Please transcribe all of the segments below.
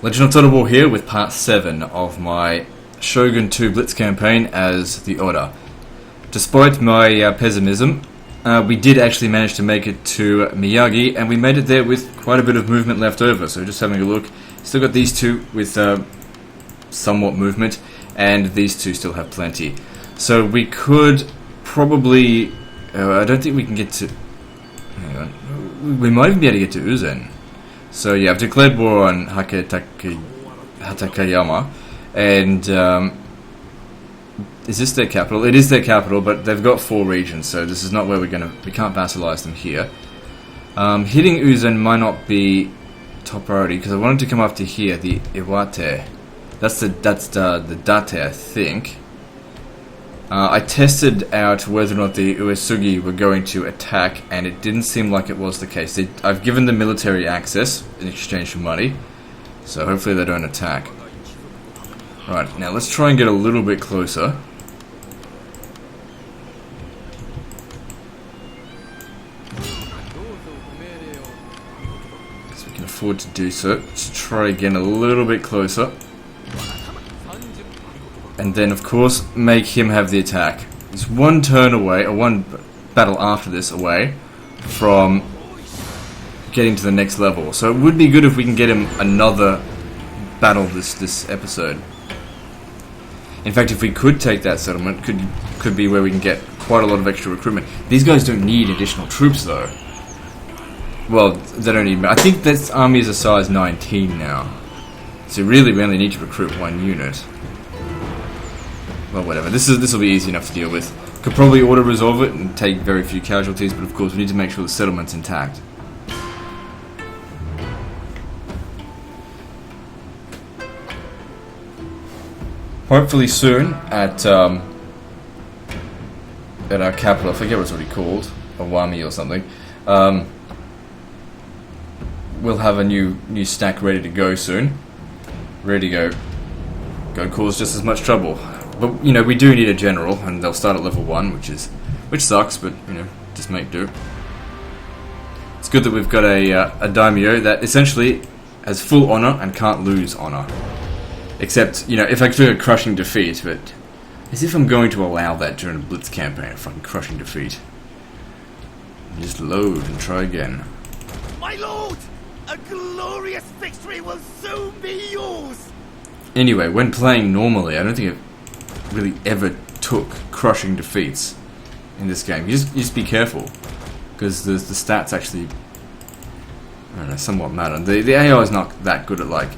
Legend of Total War here with part 7 of my Shogun 2 Blitz campaign as the Order. Despite my pessimism, we did actually manage to make it to Miyagi, and we made it there with quite a bit of movement left over. So just having a look, still got these two with somewhat movement, and these two still have plenty. So we could probably... I don't think we can get to... Hang on. We might even be able to get to Uzen. So yeah, I've declared war on Hatakayama, and is this their capital? It is their capital, but they've got 4 regions, so this is not where we can't vassalize them here. Hitting Uzen might not be top priority because I wanted to come after here, the Iwate. That's the Date, I think. I tested out whether or not the Uesugi were going to attack, and it didn't seem like it was the case. I've given them military access in exchange for money, so hopefully they don't attack. Right, now let's try and get a little bit closer. Because we can afford to do so. Let's try again a little bit closer. And then, of course, make him have the attack. He's one turn away, or one battle after this away, from getting to the next level. So it would be good if we can get him another battle this episode. In fact, if we could take that settlement, could be where we can get quite a lot of extra recruitment. These guys don't need additional troops, though. Well, they don't need... I think this army is a size 19 now. So really, we only need to recruit 1 unit. Well, whatever. This will be easy enough to deal with. Could probably auto-resolve it and take very few casualties, but of course we need to make sure the settlement's intact. Hopefully soon at our capital, I forget what it's already called, Owami or something. We'll have a new stack ready to go soon. Ready to go cause just as much trouble. But, you know, we do need a general, and they'll start at level 1, which sucks, but, you know, just make do. It's good that we've got a daimyo that essentially has full honor and can't lose honor. Except, you know, if I took a crushing defeat, but as if I'm going to allow that during a Blitz campaign, a fucking crushing defeat. Just load and try again. My lord! A glorious victory will soon be yours! Anyway, when playing normally, I don't think it really ever took crushing defeats in this game. You just be careful, because the stats actually, I don't know, somewhat matter. The AI is not that good at, like,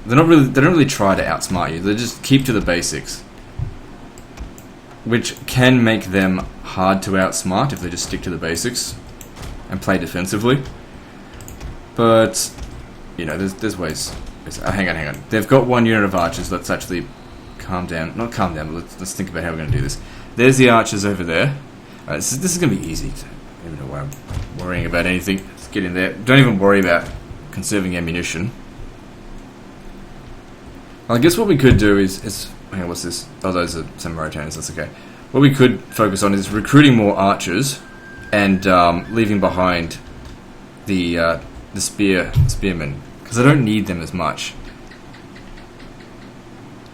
they don't really try to outsmart you. They just keep to the basics, which can make them hard to outsmart if they just stick to the basics and play defensively. But you know, there's ways. Hang on. They've got 1 unit of archers. Let's actually calm down. Not calm down, but let's think about how we're going to do this. There's the archers over there. Alright, this is going to be easy. I don't even know why I'm worrying about anything. Let's get in there. Don't even worry about conserving ammunition. Well, I guess what we could do is hang on, what's this? Oh, those are samurai tanners, that's okay. What we could focus on is recruiting more archers and leaving behind the spearmen, because I don't need them as much.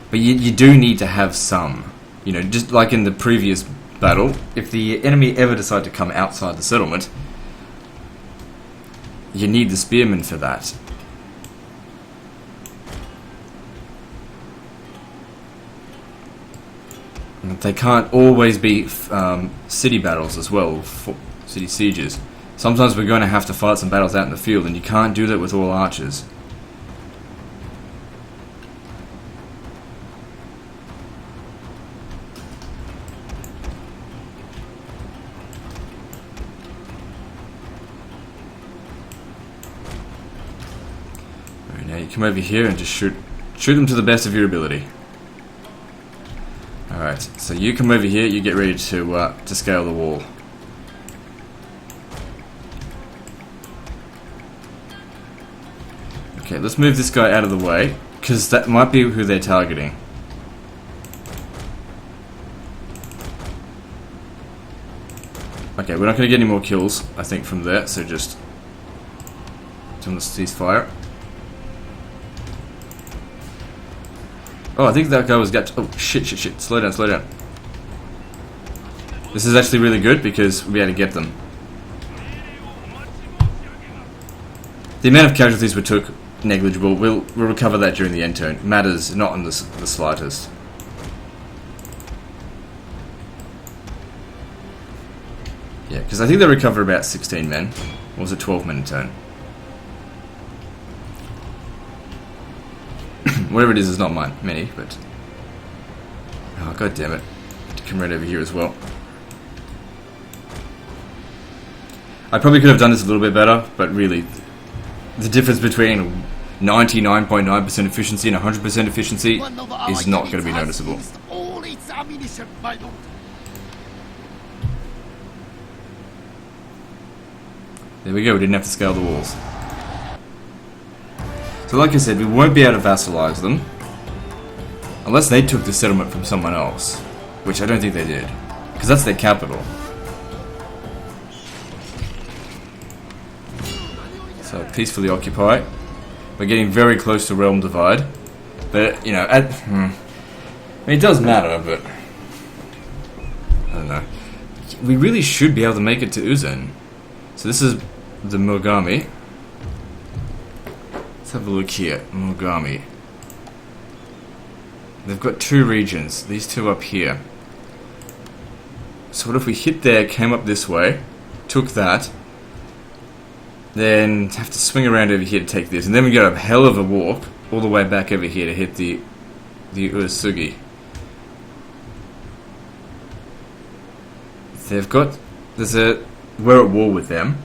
But you do need to have some. You know, just like in the previous battle, if the enemy ever decide to come outside the settlement, you need the spearmen for that. And they can't always be city battles as well, city sieges. Sometimes we're going to have to fight some battles out in the field, and you can't do that with all archers. Alright, now you come over here and just shoot them to the best of your ability. Alright, so you come over here, you get ready to scale the wall. Okay, let's move this guy out of the way, because that might be who they're targeting. Okay, we're not going to get any more kills, I think, from there, so just turn the ceasefire. Oh, I think that guy was got. Oh shit! Slow down. This is actually really good because we'll be able to get them. The amount of casualties we took, negligible. We'll recover that during the end turn. Matters not in the slightest. Yeah, because I think they recover about 16 men. Or was it 12 men a turn? Whatever it is not many, but... Oh, god damn it. I have to come right over here as well. I probably could have done this a little bit better, but really, the difference between 99.9% efficiency and 100% efficiency is not going to be noticeable. All its ammunition, my lord. There we go, we didn't have to scale the walls. So like I said, we won't be able to vassalize them unless they took the settlement from someone else, which I don't think they did, because that's their capital. So peacefully occupy. We're getting very close to realm divide, but you know, I mean, it does matter, but I don't know. We really should be able to make it to Uzen. So this is the Mogami. Let's have a look here. Mogami. They've got two regions. These two up here. So what if we hit there, came up this way, took that, then have to swing around over here to take this, and then we got a hell of a walk all the way back over here to hit the Uesugi. We're at war with them.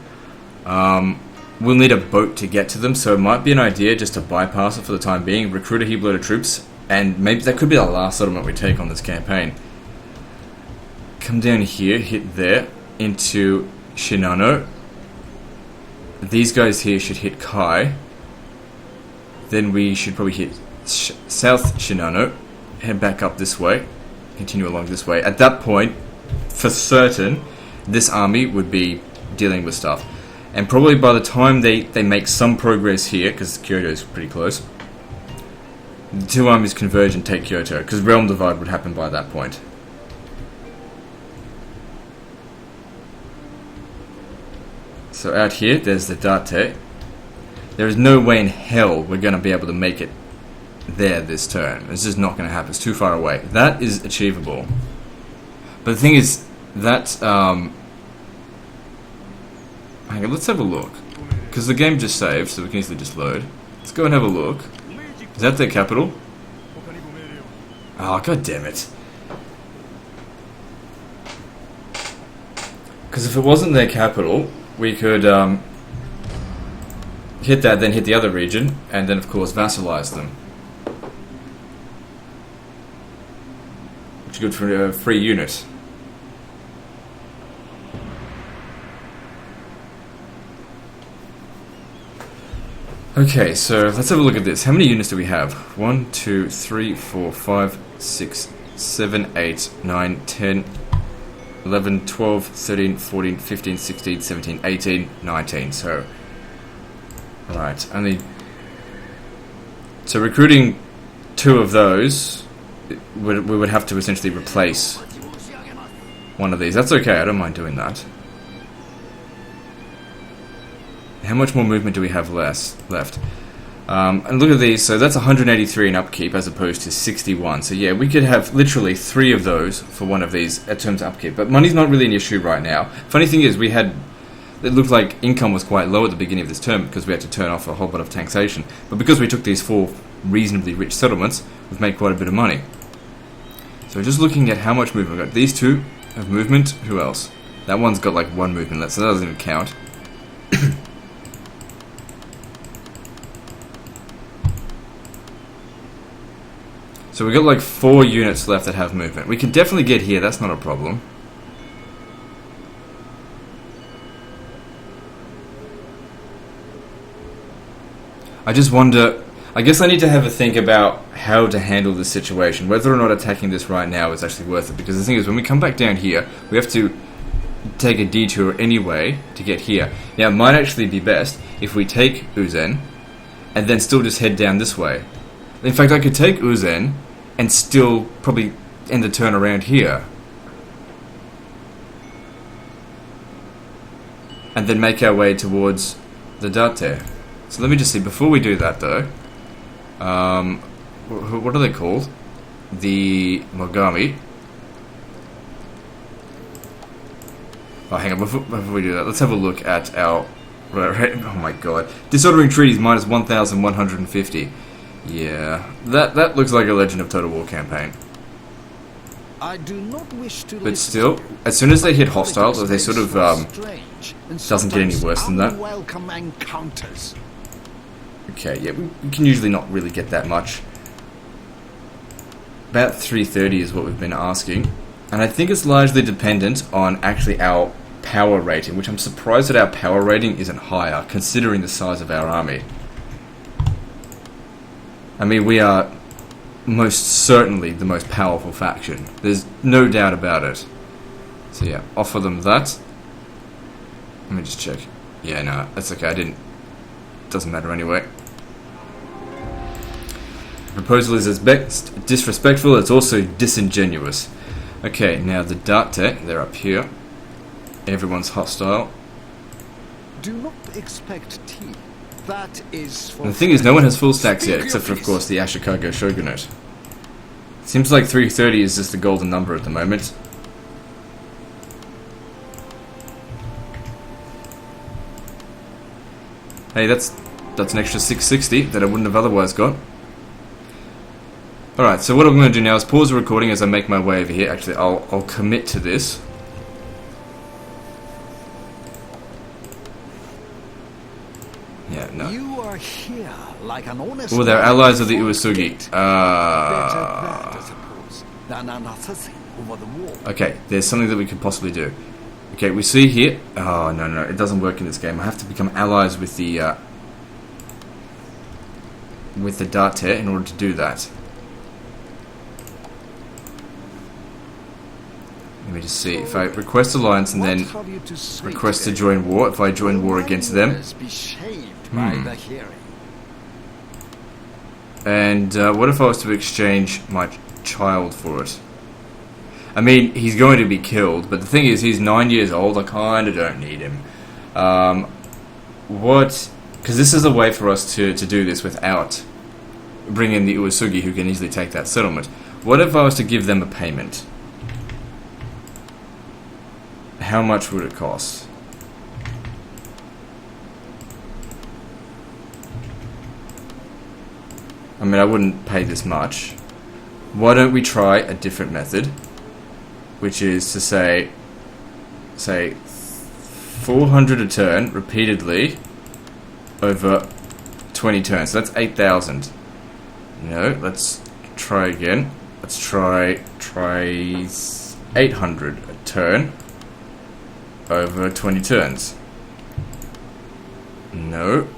We'll need a boat to get to them, so it might be an idea just to bypass it for the time being, recruit a heap load of troops, and maybe that could be the last settlement we take on this campaign. Come down here, hit there, into Shinano. These guys here should hit Kai. Then we should probably hit South Shinano, head back up this way, continue along this way. At that point, for certain, this army would be dealing with stuff. And probably by the time they make some progress here, because Kyoto is pretty close, the two armies converge and take Kyoto, because realm divide would happen by that point. So out here, there's the Date. There is no way in hell we're going to be able to make it there this turn. It's just not going to happen. It's too far away. That is achievable. But the thing is, that... hang on, let's have a look. Because the game just saved, so we can easily just load. Let's go and have a look. Is that their capital? Oh, god damn it. Because if it wasn't their capital, we could hit that, then hit the other region, and then of course vassalize them. Which is good for a free unit. Okay, so let's have a look at this. How many units do we have? 1, 2, 3, 4, 5, 6, 7, 8, 9, 10, 11, 12, 13, 14, 15, 16, 17, 18, 19. So, alright, so recruiting 2 of those, we would have to essentially replace one of these. That's okay, I don't mind doing that. How much more movement do we have left? And look at these, so that's 183 in upkeep as opposed to 61. So yeah, we could have literally 3 of those for one of these at terms of upkeep. But money's not really an issue right now. Funny thing is, it looked like income was quite low at the beginning of this term because we had to turn off a whole lot of taxation. But because we took these 4 reasonably rich settlements, we've made quite a bit of money. So just looking at how much movement we've got. These 2 have movement. Who else? That one's got like 1 movement left, so that doesn't even count. So we've got like 4 units left that have movement. We can definitely get here, that's not a problem. I just wonder, I guess I need to have a think about how to handle this situation. Whether or not attacking this right now is actually worth it. Because the thing is, when we come back down here, we have to take a detour anyway to get here. Now it might actually be best if we take Uzen and then still just head down this way. In fact, I could take Uzen, and still probably end the turn around here. And then make our way towards the Date. So let me just see, before we do that though, what are they called? The Mogami. Oh, hang on, before we do that, let's have a look at our... Oh my god. Disordering treaties minus 1,150. Yeah, that looks like a Legend of Total War campaign. I do not wish to but still, as soon as they hit hostile, they sort of doesn't get any worse than that. Okay, yeah, we can usually not really get that much. About 330 is what we've been asking, and I think it's largely dependent on actually our power rating, which I'm surprised that our power rating isn't higher, considering the size of our army. I mean, we are most certainly the most powerful faction. There's no doubt about it. So yeah, offer them that. Let me just check. Yeah, no, that's okay. I didn't. Doesn't matter anyway. The proposal is as best disrespectful. It's also disingenuous. Okay, now the Date, they're up here. Everyone's hostile. Do not expect tea. That is for And the thing is, no one has full stacks yet, except for, of course, the Ashikaga Shogunate. Seems like 330 is just the golden number at the moment. Hey, that's an extra 660 that I wouldn't have otherwise got. Alright, so what I'm going to do now is pause the recording as I make my way over here. Actually, I'll commit to this. Yeah, no. You are here like an honest. Oh, they're allies of the Uesugi. Okay, there's something that we could possibly do. Okay, we see here... Oh, no, it doesn't work in this game. I have to become allies with the Date in order to do that. Let me just see. If I request alliance and then request to join war, if I join war against them... And what if I was to exchange my child for it? I mean, he's going to be killed, but the thing is, he's 9 years old. I kind of don't need him. Because this is a way for us to do this without bringing in the Uesugi, who can easily take that settlement. What if I was to give them a payment? How much would it cost? I mean, I wouldn't pay this much. Why don't we try a different method? Which is to say 400 a turn repeatedly over 20 turns. So that's 8,000. No, let's try again. Let's try 800 a turn over 20 turns. No.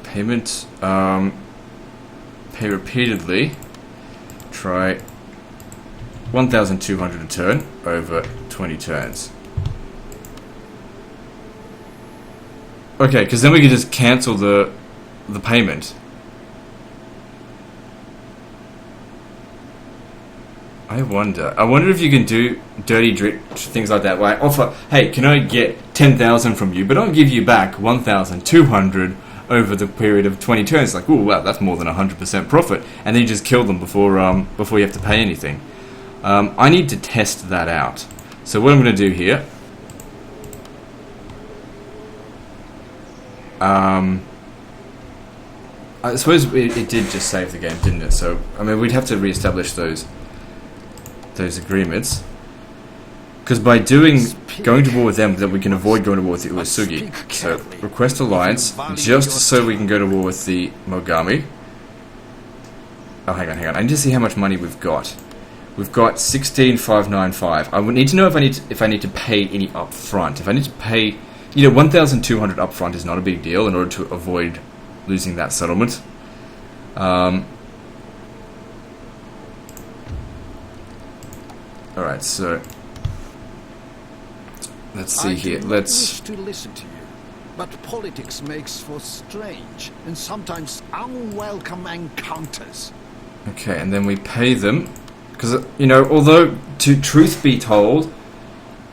Payment, pay repeatedly. Try 1,200 a turn over 20 turns. Okay, because then we can just cancel the payment. I wonder if you can do dirty things like that. Where I offer, hey, can I get 10,000 from you, but I'll give you back 1,200 over the period of 20 turns. Like, oh wow, that's more than 100% profit, and then you just kill them before you have to pay anything. I need to test that out. So what I'm going to do here, I suppose it did just save the game, didn't it? So I mean, we'd have to re-establish those agreements. Because by going to war with them, that we can avoid going to war with the Uesugi. So, request alliance, just so we can go to war with the Mogami. Oh, hang on. I need to see how much money we've got. We've got 16,595. I would need to know if I need to pay any up front. If I need to pay, 1,200 up front is not a big deal in order to avoid losing that settlement. Alright, so... Let's see here. but politics makes for strange and sometimes unwelcome encounters. Okay, and then we pay them. Because, you know, although, to truth be told,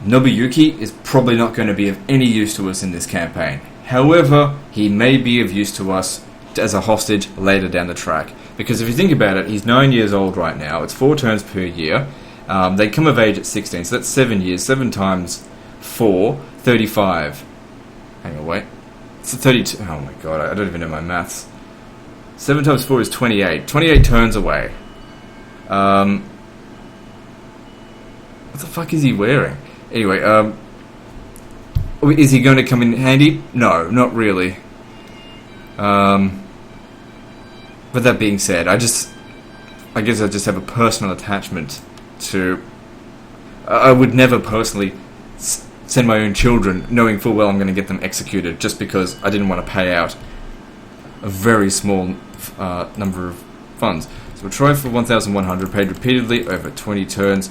Nobuyuki is probably not going to be of any use to us in this campaign. However, he may be of use to us as a hostage later down the track. Because if you think about it, he's 9 years old right now. It's 4 turns per year. They come of age at 16, so that's 7 years. 7 times 4, 35. Hang on, wait. It's 32. Oh my god, I don't even know my maths. 7 times 4 is 28. 28 turns away. What the fuck is he wearing? Anyway, is he going to come in handy? No, not really. But that being said, I guess I just have a personal attachment to... I would never personally send my own children, knowing full well I'm going to get them executed, just because I didn't want to pay out a very small number of funds. So we'll try for 1,100, paid repeatedly over 20 turns.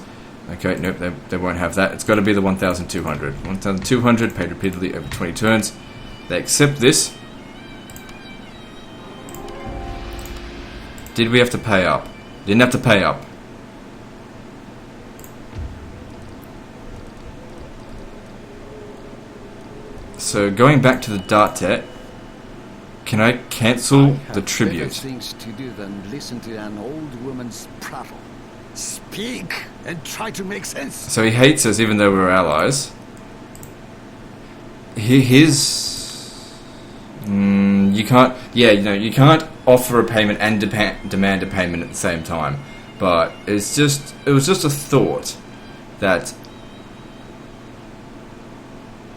Okay, nope, they won't have that. It's got to be the 1,200. 1,200, paid repeatedly over 20 turns. They accept this. Did we have to pay up? Didn't have to pay up. So going back to the Date, can I cancel the tribute? Better things to do than listen to an old woman's prattle. Speak and try to make sense. So he hates us even though we're allies. You can't... Yeah, you know, you can't offer a payment and demand a payment at the same time. But it was just a thought that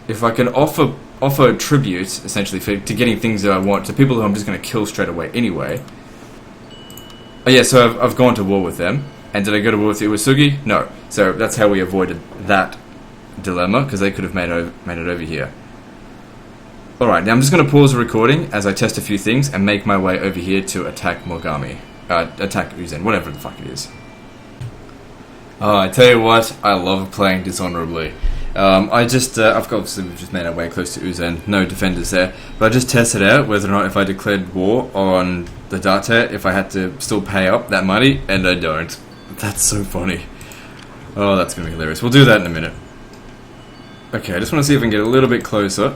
if I can offer tribute, essentially, to getting things that I want, to people who I'm just going to kill straight away anyway. Oh yeah, so I've gone to war with them. And did I go to war with Uesugi? No. So that's how we avoided that dilemma, because they could have made it over here. Alright, now I'm just going to pause the recording as I test a few things and make my way over here to attack Mogami. Attack Uzen, whatever the fuck it is. Oh, I tell you what, I love playing dishonorably. Obviously we've just made our way close to Uzen, no defenders there, but I just tested out whether or not if I declared war on the Date, if I had to still pay up that money, and I don't. That's so funny. Oh, that's going to be hilarious. We'll do that in a minute. Okay, I just want to see if I can get a little bit closer.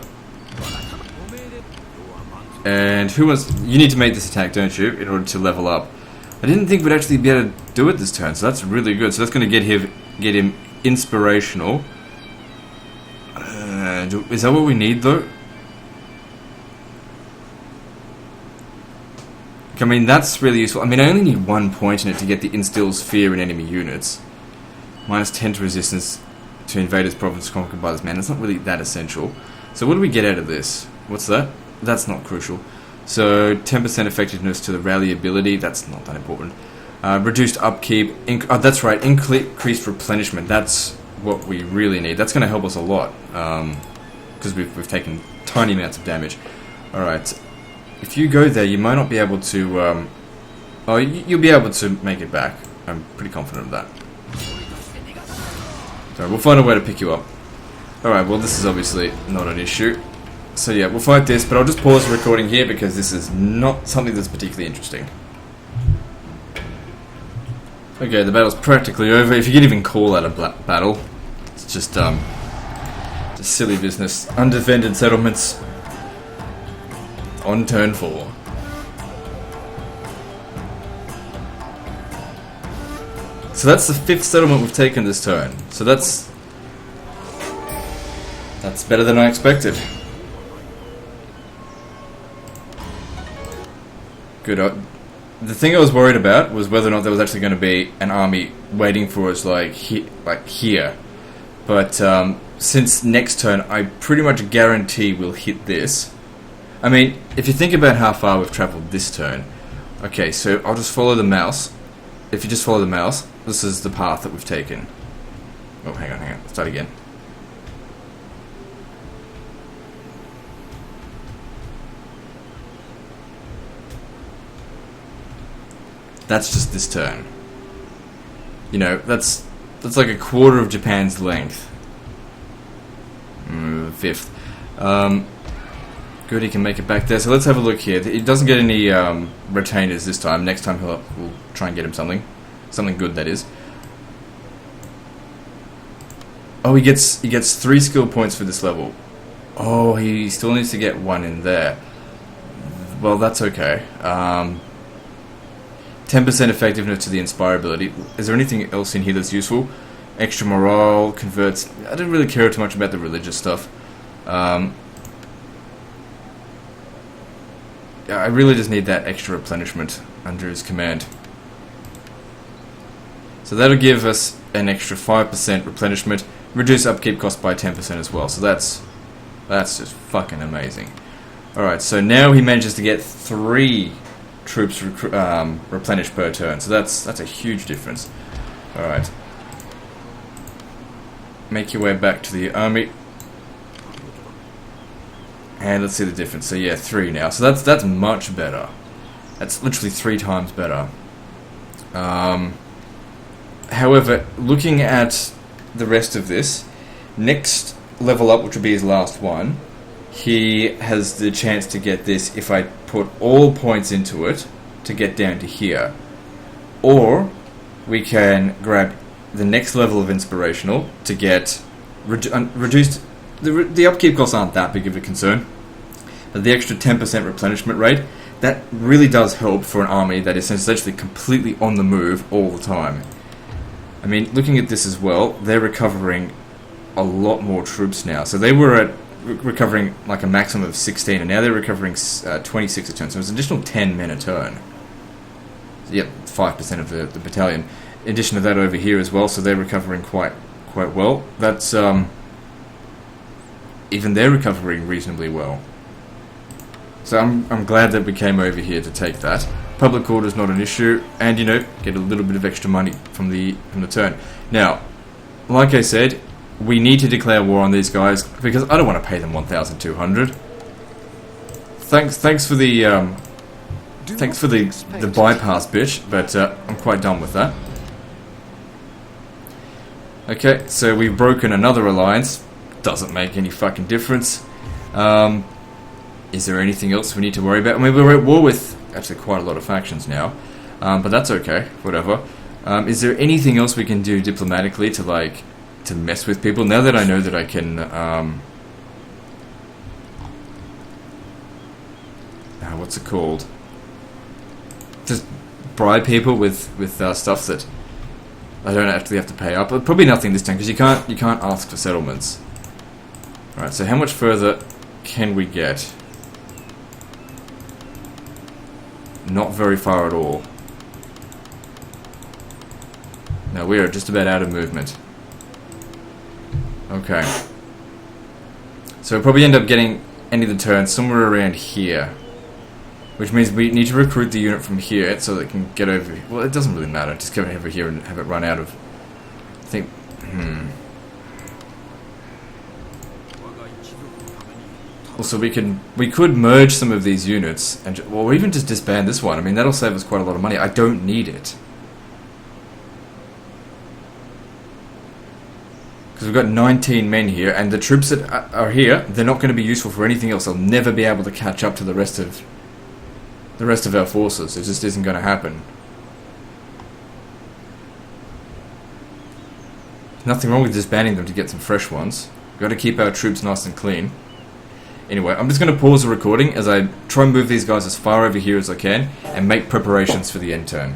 And who wants... You need to make this attack, don't you, in order to level up. I didn't think we'd actually be able to do it this turn, so that's really good. So that's going to get him inspirational. Is that what we need, though? I mean, that's really useful. I mean, I only need 1 point in it to get the instills fear in enemy units. Minus 10 to resistance to invaders' province conquered by this man. It's not really that essential. So what do we get out of this? What's that? That's not crucial. So 10% effectiveness to the rally ability. That's not that important. Reduced upkeep. That's right. Increased replenishment. That's what we really need. That's going to help us a lot. Because we've taken tiny amounts of damage. Alright. If you go there, you might not be able to... you'll be able to make it back. I'm pretty confident of that. So we'll find a way to pick you up. Alright, well this is obviously not an issue. So yeah, we'll fight this, but I'll just pause the recording here because this is not something that's particularly interesting. Okay, the battle's practically over. If you can even call that a battle. It's just silly business. Undefended settlements on turn 4. So that's the 5th settlement we've taken this turn. So that's better than I expected. Good. The thing I was worried about was whether or not there was actually going to be an army waiting for us, like here. But since next turn, I pretty much guarantee we'll hit this. I mean, if you think about how far we've travelled this turn, okay, so I'll just follow the mouse. If you just follow the mouse, this is the path that we've taken. Oh, hang on, let's start again. That's just this turn. You know, that's like a quarter of Japan's length. 1/5. Good, he can make it back there. So let's have a look here. He doesn't get any retainers this time. Next time we'll try and get him something. Something good, that is. Oh, he gets 3 skill points for this level. Oh, he still needs to get 1 in there. Well, that's okay. 10% effectiveness to the Inspire ability. Is there anything else in here that's useful? Extra morale, converts... I don't really care too much about the religious stuff. I really just need that extra replenishment under his command. So that'll give us an extra 5% replenishment, reduce upkeep cost by 10% as well. So that's just fucking amazing. Alright, so now he manages to get 3 troops replenished per turn. So that's a huge difference. Alright. Make your way back to the army. And let's see the difference. So yeah, 3 now. So that's much better. That's literally 3 times better. However, looking at the rest of this, next level up, which will be his last one, he has the chance to get this if I put all points into it to get down to here. Or we can grab the next level of inspirational to get reduced. The upkeep costs aren't that big of a concern, but the extra 10% replenishment rate, that really does help for an army that is essentially completely on the move all the time. I mean, looking at this as well, they're recovering a lot more troops now. So they were at recovering like a maximum of 16, and now they're recovering 26 a turn. So it's an additional 10 men a turn. Yep, 5% of the battalion. In addition to that over here as well, so they're recovering quite well. That's even they're recovering reasonably well. So I'm glad that we came over here to take that. Public order is not an issue, and get a little bit of extra money from the turn. Now, like I said, we need to declare war on these guys because I don't want to pay them 1,200. Thanks for the bypass, bitch, but I'm quite done with that. Okay, so we've broken another alliance. Doesn't make any fucking difference. Is there anything else we need to worry about? I mean, we're at war with actually quite a lot of factions now, but that's okay, whatever. Is there anything else we can do diplomatically to mess with people? Now that I know that I can, what's it called? Just bribe people with stuff that I don't actually have to pay up. But probably nothing this time because you can't ask for settlements. All right, so how much further can we get? Not very far at all. No, we are just about out of movement. Okay. So we'll probably end up getting any of the turns somewhere around here. Which means we need to recruit the unit from here so that it can get over... Well, it doesn't really matter. Just get over here and have it run out of... I think... Also, we could merge some of these units, and or even just disband this one. I mean, that'll save us quite a lot of money. I don't need it. Because we've got 19 men here, and the troops that are here, they're not going to be useful for anything else. They'll never be able to catch up to the rest of our forces. It just isn't going to happen. Nothing wrong with disbanding them to get some fresh ones. We've got to keep our troops nice and clean. Anyway, I'm just going to pause the recording as I try and move these guys as far over here as I can and make preparations for the end turn.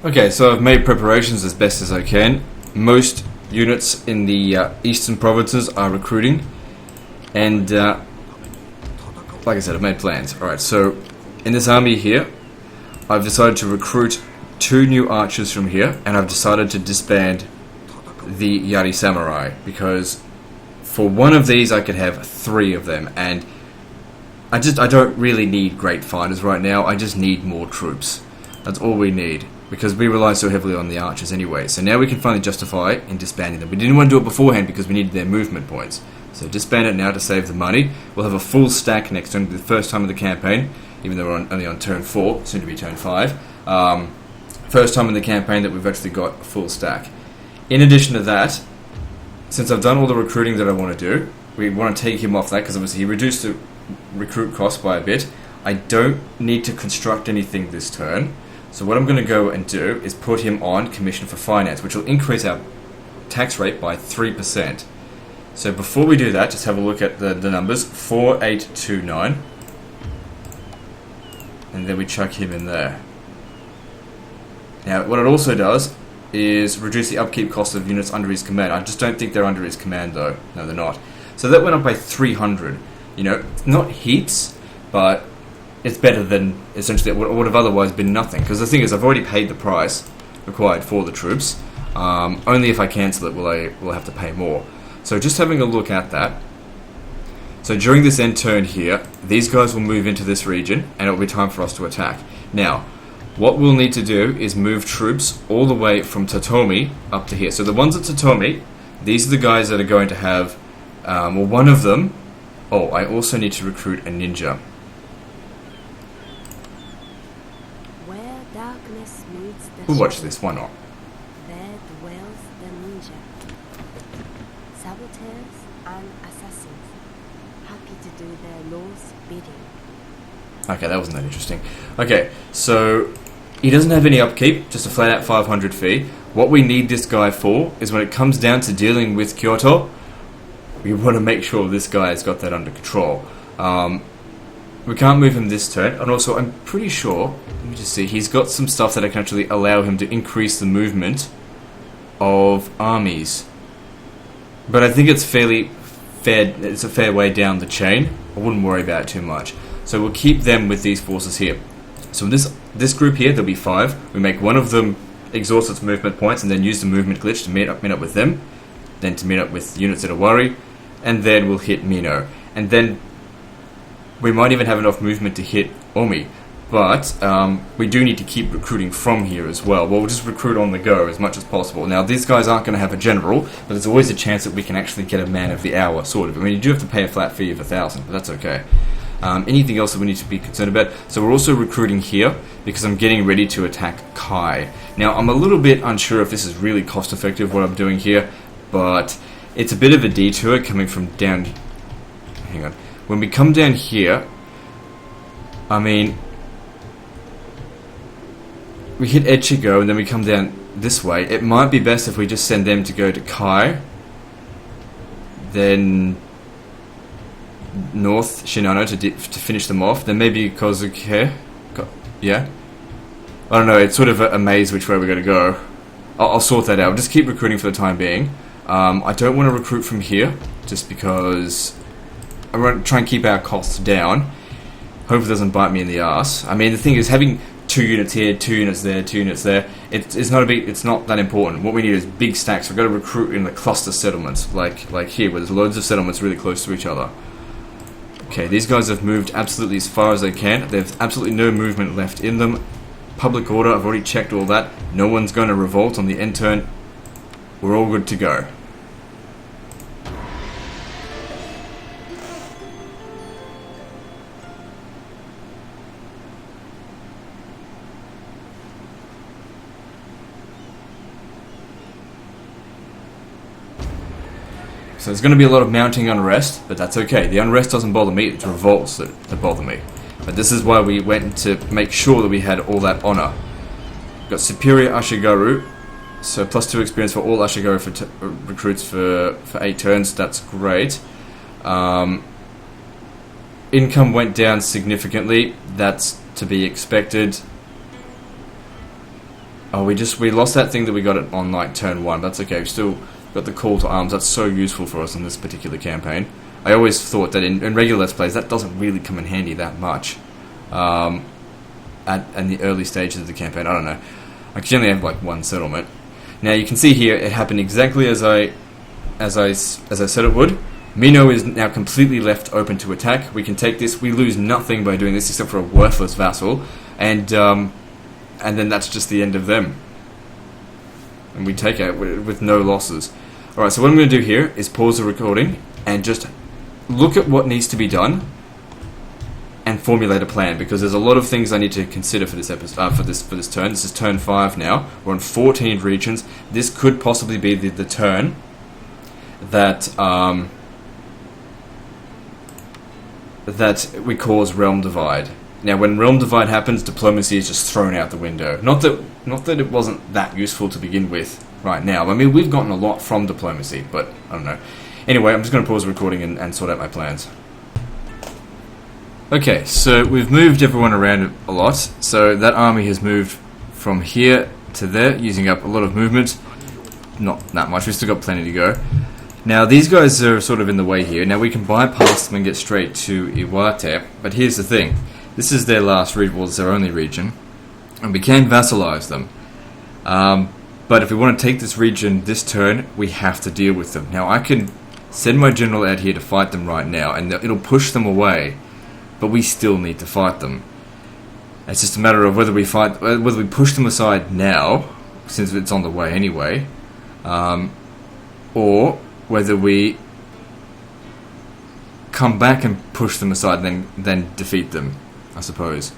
Okay, so I've made preparations as best as I can. Most units in the eastern provinces are recruiting, and like I said, I've made plans. Alright, so in this army here, I've decided to recruit 2 new archers from here, and I've decided to disband the Yari Samurai, because for one of these I could have 3 of them, and I don't really need great fighters right now. I just need more troops. That's all we need, because we rely so heavily on the archers anyway. So now we can finally justify in disbanding them. We didn't want to do it beforehand because we needed their movement points. So disband it now to save the money. We'll have a full stack next turn, the first time of the campaign, even though we're only on turn 4, soon to be turn 5. First time in the campaign that we've actually got a full stack. In addition to that, since I've done all the recruiting that I want to do, we want to take him off that because obviously he reduced the recruit cost by a bit. I don't need to construct anything this turn. So what I'm going to go and do is put him on commission for finance, which will increase our tax rate by 3%. So before we do that, just have a look at the numbers. 4829. And then we chuck him in there. Now, what it also does is reduce the upkeep cost of units under his command. I just don't think they're under his command, though. No, they're not. So that went up by 300. You know, not heaps, but it's better than essentially what would have otherwise been nothing. Because the thing is, I've already paid the price required for the troops. Only if I cancel it will I have to pay more. So just having a look at that. So during this end turn here, these guys will move into this region, and it will be time for us to attack. Now, what we'll need to do is move troops all the way from Totomi up to here. So the ones at Totomi, these are the guys that are going to have, well, one of them. Oh, I also need to recruit a ninja. Where darkness meets the We'll watch shadow, this, why not? there dwells the ninja. Saboteurs and assassins, happy to do their lord's bidding. Okay, that wasn't that interesting. Okay, so he doesn't have any upkeep, just a flat out 500 fee. What we need this guy for is when it comes down to dealing with Kyoto, we want to make sure this guy has got that under control. We can't move him this turn, and also I'm pretty sure, let me just see, he's got some stuff that I can actually allow him to increase the movement of armies. But I think it's it's a fair way down the chain. I wouldn't worry about it too much. So we'll keep them with these forces here. So in this group here, there'll be 5. We make one of them exhaust its movement points and then use the movement glitch to meet up with them. Then to meet up with units that are worried. And then we'll hit Mino. And then we might even have enough movement to hit Omi. But we do need to keep recruiting from here as well. We'll just recruit on the go as much as possible. Now, these guys aren't going to have a general, but there's always a chance that we can actually get a man of the hour, sort of. I mean, you do have to pay a flat fee of 1,000, but that's okay. Anything else that we need to be concerned about? So we're also recruiting here because I'm getting ready to attack Kai. Now, I'm a little bit unsure if this is really cost effective what I'm doing here, but it's a bit of a detour coming from down... Hang on. When we come down here, I mean... we hit Echigo and then we come down this way. It might be best if we just send them to go to Kai, then north Shinano to finish them off, then maybe Kozuke. Yeah? I don't know, it's sort of a maze which way we're going to go. I'll sort that out. I'll just keep recruiting for the time being. I don't want to recruit from here, just because I want to try and keep our costs down. Hope it doesn't bite me in the ass. I mean, the thing is, having 2 units here, 2 units there, 2 units there, it's not that important. What we need is big stacks. We've got to recruit in the cluster settlements, like here, where there's loads of settlements really close to each other. Okay, these guys have moved absolutely as far as they can. There's absolutely no movement left in them. Public order, I've already checked all that. No one's going to revolt on the end turn. We're all good to go. So there's going to be a lot of mounting unrest, but that's okay. The unrest doesn't bother me, it's revolts that bother me. But this is why we went to make sure that we had all that honor. Got Superior Ashigaru, so +2 experience for all Ashigaru recruits for 8 turns, that's great. Income went down significantly, that's to be expected. Oh, we lost that thing that we got on like turn 1, that's okay, we've still got the call to arms. That's so useful for us in this particular campaign. I always thought that in regular Let's Plays that doesn't really come in handy that much in the early stages of the campaign. I don't know. I generally have like 1 settlement. Now you can see here it happened exactly as I said it would. Mino is now completely left open to attack. We can take this. We lose nothing by doing this except for a worthless vassal, and then that's just the end of them. And we take it with no losses. Alright, so what I'm going to do here is pause the recording and just look at what needs to be done and formulate a plan, because there's a lot of things I need to consider for this episode, for this turn. This is turn 5 now. We're on 14 regions. This could possibly be the turn that that we cause realm divide. Now, when realm divide happens, diplomacy is just thrown out the window. Not that it wasn't that useful to begin with right now. I mean, we've gotten a lot from diplomacy, but I don't know. Anyway, I'm just going to pause the recording and sort out my plans. Okay, so we've moved everyone around a lot. So that army has moved from here to there, using up a lot of movement. Not that much, we've still got plenty to go. Now, these guys are sort of in the way here. Now, we can bypass them and get straight to Iwate, but here's the thing. This is their last region, well, it's their only region, and we can vassalize them. But if we want to take this region this turn, we have to deal with them. Now, I can send my general out here to fight them right now, and it'll push them away, but we still need to fight them. It's just a matter of whether we push them aside now, since it's on the way anyway, or whether we come back and push them aside and then defeat them, I suppose.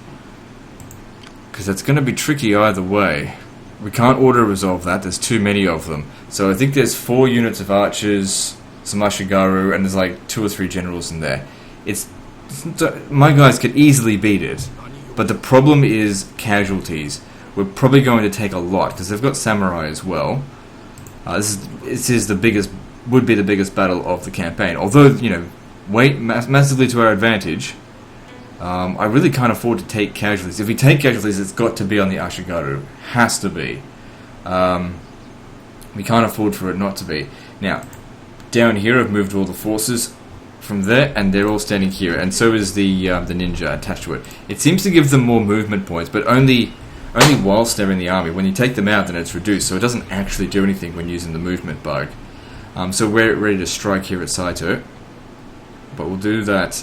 Because that's going to be tricky either way. We can't auto-resolve that, there's too many of them. So I think there's 4 units of archers, some Ashigaru, and there's like 2 or 3 generals in there. My guys could easily beat it, but the problem is casualties. We're probably going to take a lot, because they've got samurai as well. This is the biggest, would be the biggest battle of the campaign. Although, you know, weight massively to our advantage, I really can't afford to take casualties. If we take casualties, it's got to be on the Ashigaru. Has to be. We can't afford for it not to be. Now, down here I've moved all the forces from there, and they're all standing here, and so is the ninja attached to it. It seems to give them more movement points, but only whilst they're in the army. When you take them out, then it's reduced, so it doesn't actually do anything when using the movement bug. So we're ready to strike here at Saito, but we'll do that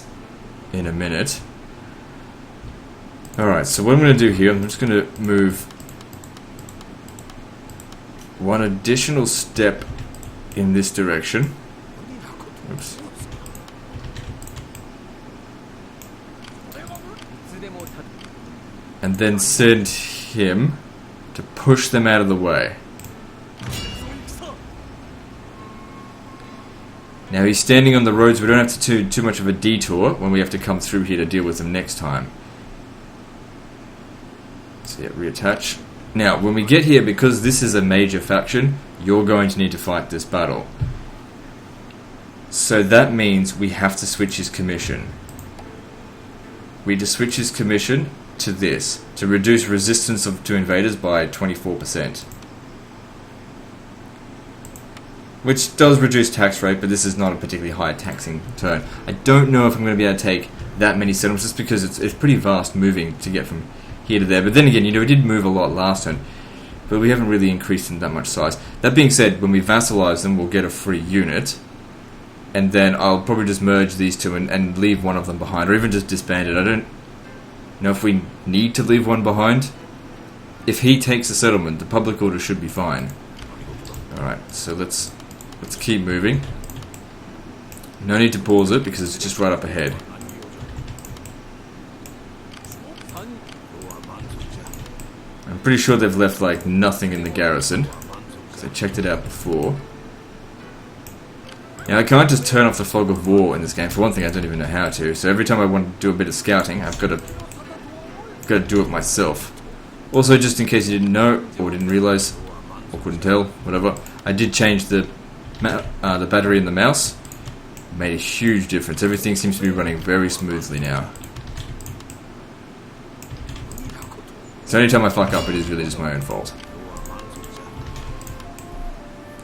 in a minute. Alright, so what I'm going to do here, I'm just going to move one additional step in this direction. Oops. And then send him to push them out of the way. Now he's standing on the roads, we don't have to do too much of a detour when we have to come through here to deal with them next time. So yeah, reattach. Now, when we get here, because this is a major faction, you're going to need to fight this battle. So that means we have to switch his commission. We just switch his commission to this, to reduce resistance to invaders by 24%. Which does reduce tax rate, but this is not a particularly high taxing turn. I don't know if I'm going to be able to take that many settlements, just because it's pretty vast moving to get from here to there. But then again, you know, we did move a lot last turn, but we haven't really increased in that much size. That being said, when we vassalize them, we'll get a free unit, and then I'll probably just merge these two and leave one of them behind, or even just disband it. I don't know if we need to leave one behind. If he takes a settlement, the public order should be fine. Alright, so let's keep moving. No need to pause it because it's just right up ahead. I'm pretty sure they've left like nothing in the garrison, because I checked it out before. Now I can't just turn off the fog of war in this game. For one thing, I don't even know how to, so every time I want to do a bit of scouting, I've got to do it myself. Also, just in case you didn't know, or didn't realise, or couldn't tell, whatever, I did change the battery in the mouse. Made a huge difference. Everything seems to be running very smoothly now. So anytime I fuck up, it is really just my own fault.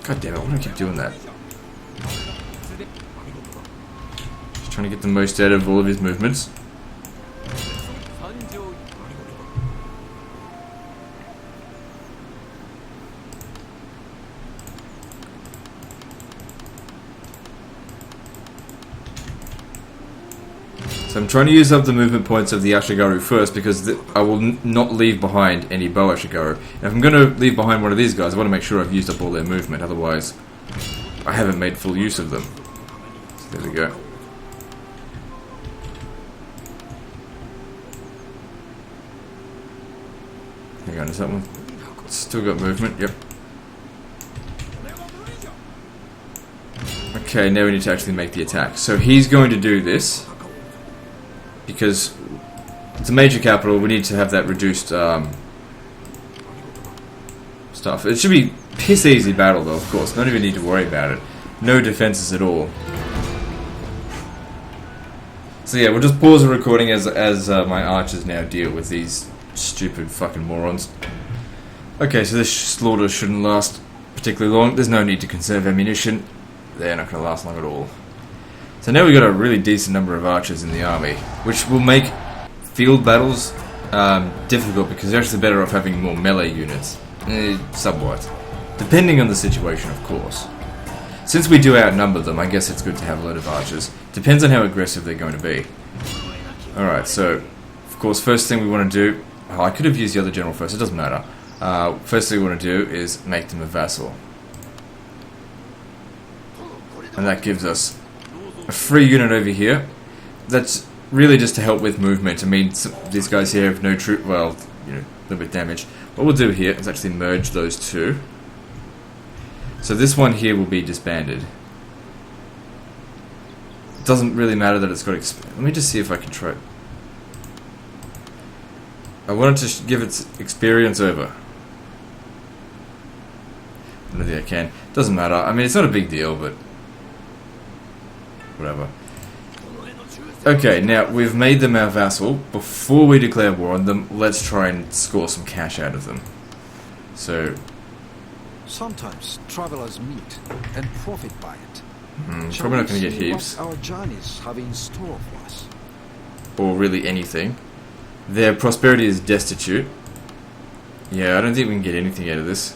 God damn it, why do I keep doing that? Just trying to get the most out of all of his movements. So I'm trying to use up the movement points of the Ashigaru first, because I will not leave behind any bow Ashigaru. And if I'm going to leave behind one of these guys, I want to make sure I've used up all their movement, otherwise I haven't made full use of them. So there we go. Hang on, is that one? Still got movement, yep. Okay, now we need to actually make the attack. So he's going to do this. because it's a major capital. We need to have that reduced stuff. It should be piss easy battle though, of course. Don't even need to worry about it. No defenses at all. So yeah, we'll just pause the recording as my archers now deal with these stupid fucking morons. Okay, so this slaughter shouldn't last particularly long. There's no need to conserve ammunition. They're not going to last long at all. So now we've got a really decent number of archers in the army, which will make field battles difficult because they're actually better off having more melee units. Somewhat. Depending on the situation, of course. Since we do outnumber them, I guess it's good to have a load of archers. Depends on how aggressive they're going to be. Alright, so, of course, first thing we want to do... Oh, I could have used the other general first, it doesn't matter. First thing we want to do is make them a vassal. And that gives us a free unit over here. That's really just to help with movement. I mean, these guys here have no troop... Well, you know, a little bit damaged. What we'll do here is actually merge those two. So this one here will be disbanded. It doesn't really matter that it's got... Let me just see if I can try... I wanted to give its experience over. I don't think I can. Doesn't matter. I mean, it's not a big deal, but... whatever. Okay, now we've made them our vassal. Before we declare war on them, let's try and score some cash out of them. So... Sometimes travelers meet and profit by it. Probably not going to get heaps. What our journeys have in store for us. Or really anything. Their prosperity is destitute. Yeah, I don't think we can get anything out of this.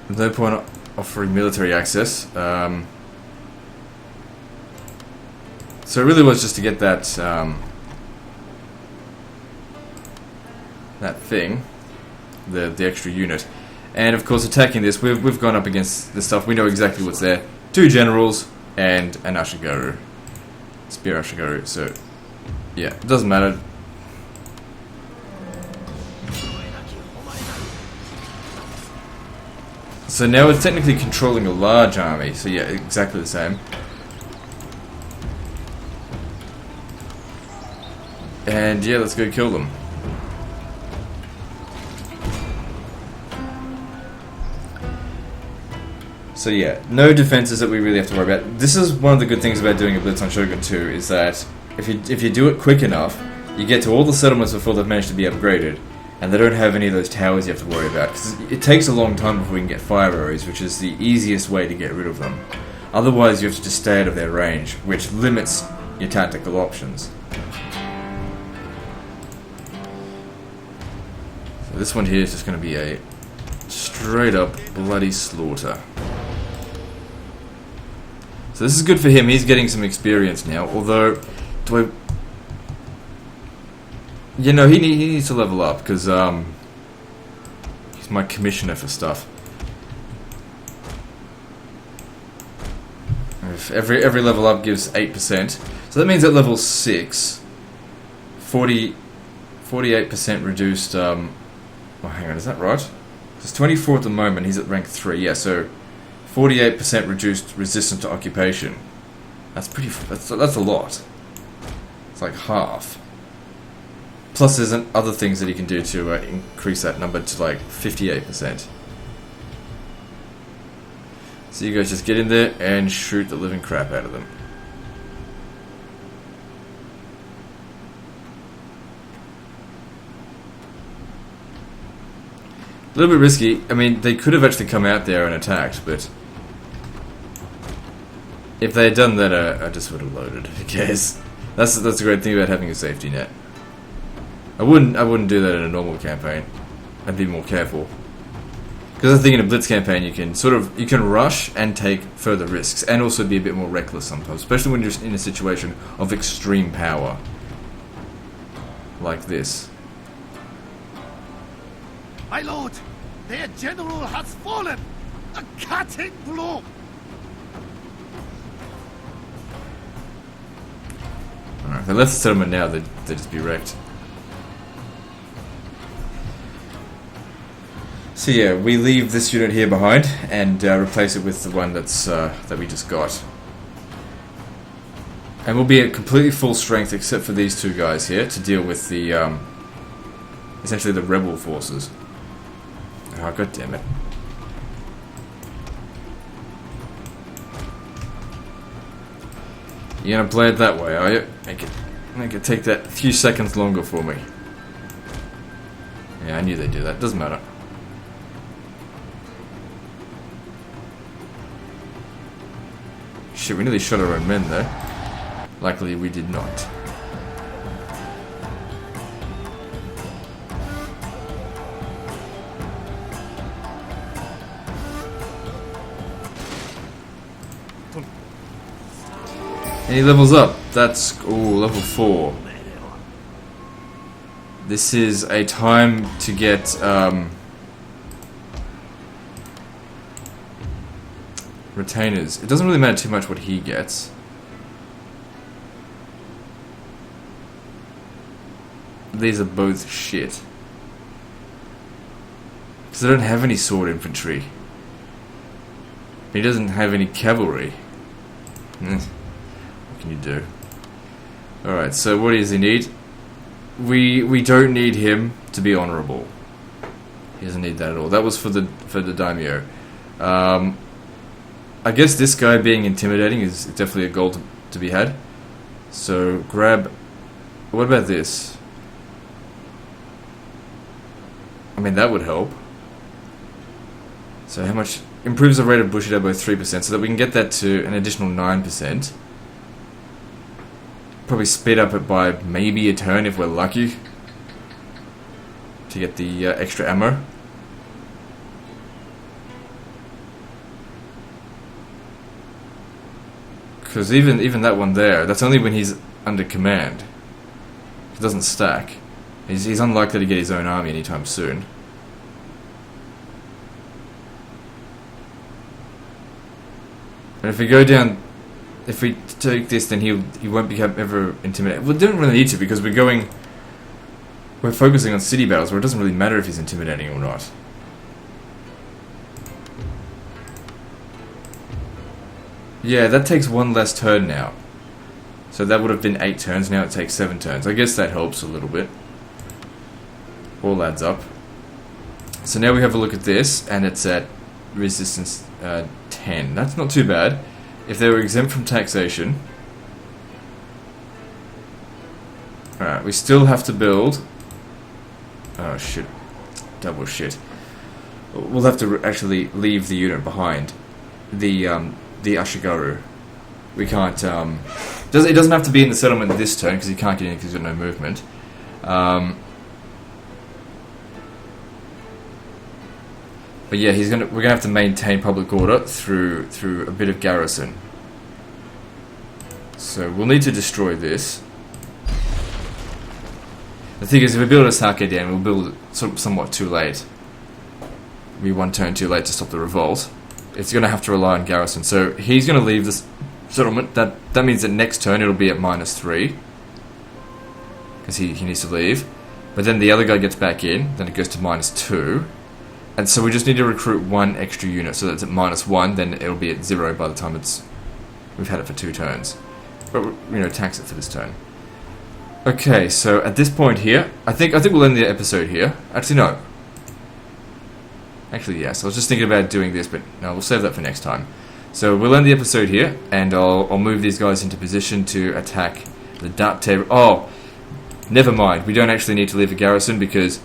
There's no point offering military access. So it really was just to get that that thing, the extra unit, and of course attacking this, we've gone up against this stuff. We know exactly what's there. 2 generals and an Ashigaru, spear Ashigaru. So yeah, it doesn't matter. So now it's technically controlling a large army. So yeah, exactly the same. And yeah, let's go kill them. So yeah, no defenses that we really have to worry about. This is one of the good things about doing a Blitz on Shogun 2, is that if you do it quick enough, you get to all the settlements before they've managed to be upgraded, and they don't have any of those towers you have to worry about. Because it takes a long time before we can get fire arrows, which is the easiest way to get rid of them. Otherwise you have to just stay out of their range, which limits your tactical options. So this one here is just going to be a straight up bloody slaughter. So this is good for him, he's getting some experience now, although, do I... You know, he needs to level up, because, he's my commissioner for stuff. If every level up gives 8%, so that means at level 6, 48% reduced, oh hang on, is that right? It's 24 at the moment, he's at rank 3, yeah, so 48% reduced resistance to occupation. That's a lot. It's like half. Plus there's other things that he can do to increase that number to like 58%. So you guys just get in there and shoot the living crap out of them. A little bit risky. I mean, they could have actually come out there and attacked, but if they had done that, I just would have loaded. Who cares? That's the great thing about having a safety net. I wouldn't do that in a normal campaign. I'd be more careful. Because I think in a Blitz campaign you can rush and take further risks, and also be a bit more reckless sometimes, especially when you're in a situation of extreme power, like this. My lord, their general has fallen! A cutting blow! Alright, if they left the settlement now, they'd just be wrecked. So yeah, we leave this unit here behind and replace it with the one that's that we just got. And we'll be at completely full strength except for these two guys here to deal with the, essentially the rebel forces. Oh, god damn it. You're gonna play it that way, are you? Make it take that few seconds longer for me. Yeah, I knew they'd do that. Doesn't matter. Shit, we nearly shot our own men there. Luckily, we did not. Any levels up? That's, ooh, level 4. This is a time to get, retainers. It doesn't really matter too much what he gets. These are both shit. Because I don't have any sword infantry. He doesn't have any cavalry. What can you do? Alright, so what does he need? We don't need him to be honourable. He doesn't need that at all. That was for the daimyo. I guess this guy being intimidating is definitely a goal to be had. So grab. What about this? I mean, that would help. So how much? Improves the rate of Bushido by 3%, so that we can get that to an additional 9%. Probably speed up it by maybe a turn if we're lucky. To get the extra ammo. Because even that one there, that's only when he's under command. It doesn't stack. He's unlikely to get his own army anytime soon. And if we go down, if we take this, then he won't become ever intimidated. Well, we don't really need to because we're focusing on city battles where it doesn't really matter if he's intimidating or not. Yeah, that takes one less turn now. So that would have been 8 turns, now it takes 7 turns. I guess that helps a little bit. All adds up. So now we have a look at this, and it's at resistance 10. That's not too bad. If they were exempt from taxation... Alright, we still have to build... Oh shit. Double shit. We'll have to actually leave the unit behind. The Ashigaru. We can't... it doesn't have to be in the settlement this turn, because he can't get in because he's got no movement. But yeah, we're gonna have to maintain public order through a bit of garrison. So we'll need to destroy this. The thing is, if we build a sake dam, we'll build it somewhat too late. We'll be one turn too late to stop the revolt. It's gonna have to rely on garrison. So he's gonna leave this settlement. That means that next turn it'll be at -3 because he needs to leave. But then the other guy gets back in. Then it goes to -2. And so we just need to recruit 1 extra unit, so that's at -1, then it'll be at 0 by the time we've had it for 2 turns. But, you know, tax it for this turn. Okay, so at this point here, I think we'll end the episode here. Actually, no. Actually, yes, I was just thinking about doing this, but no, we'll save that for next time. So we'll end the episode here, and I'll move these guys into position to attack the Date. Oh, never mind, we don't actually need to leave a garrison, because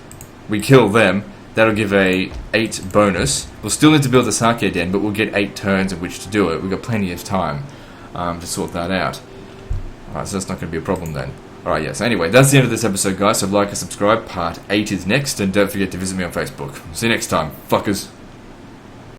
we kill them. That'll give a 8 bonus. We'll still need to build the sake den, but we'll get 8 turns in which to do it. We've got plenty of time to sort that out. Alright, so that's not going to be a problem then. Alright, yes. Anyway, that's the end of this episode, guys. So like and subscribe. Part 8 is next, and don't forget to visit me on Facebook. See you next time, fuckers.